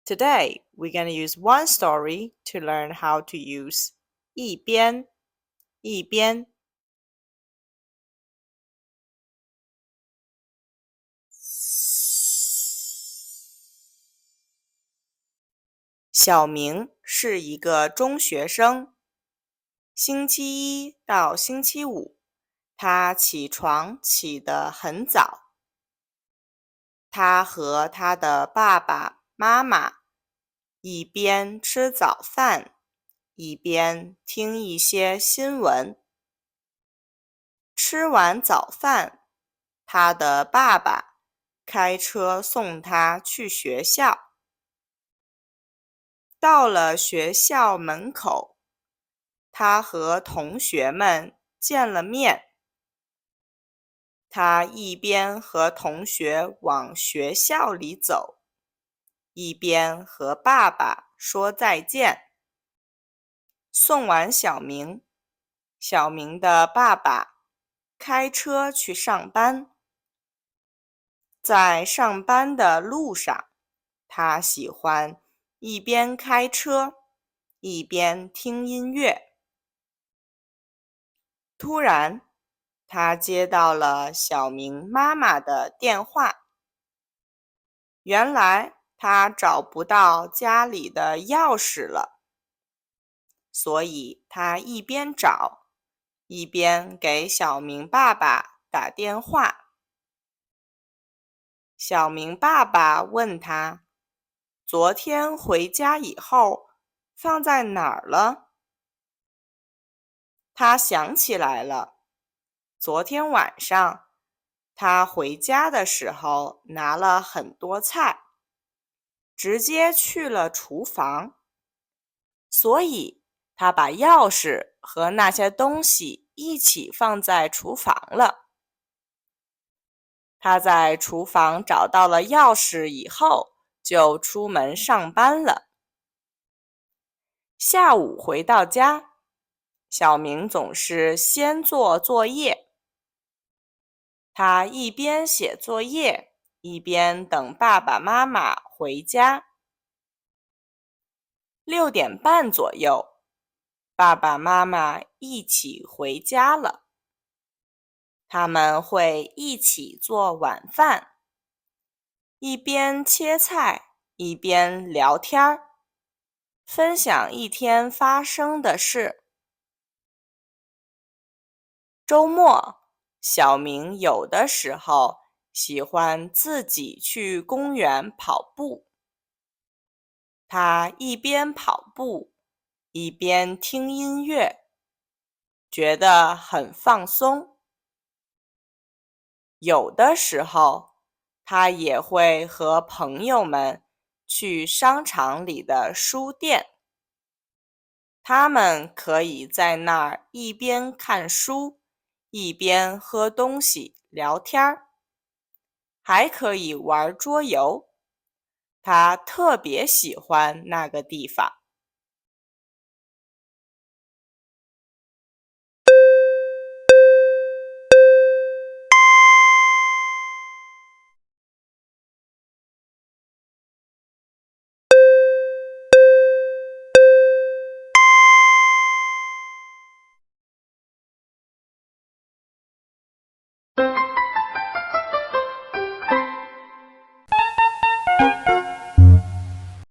Today, we're going to use one story to learn how to use 一边一边。小明是一个中学生，星期一到星期五，他起床起得很早。他和他的爸爸妈妈一边吃早饭，一边听一些新闻。吃完早饭，他的爸爸开车送他去学校。到了学校门口，他和同学们见了面。他一边和同学往学校里走，一边和爸爸说再见。送完小明，小明的爸爸开车去上班。在上班的路上，他喜欢一边开车，一边听音乐。突然，他接到了小明妈妈的电话。原来他找不到家里的钥匙了，所以他一边找，一边给小明爸爸打电话。小明爸爸问他，昨天回家以后放在哪儿了？他想起来了，昨天晚上他回家的时候拿了很多菜，直接去了厨房，所以他把钥匙和那些东西一起放在厨房了。他在厨房找到了钥匙以后，就出门上班了。下午回到家，小明总是先做作业。他一边写作业，一边等爸爸妈妈回家。6点半左右，爸爸妈妈一起回家了。他们会一起做晚饭，一边切菜，一边聊天儿，分享一天发生的事。周末，小明有的时候喜欢自己去公园跑步。他一边跑步，一边听音乐，觉得很放松。有的时候，他也会和朋友们去商场里的书店。他们可以在那儿一边看书，一边喝东西聊天儿，还可以玩桌游。他特别喜欢那个地方。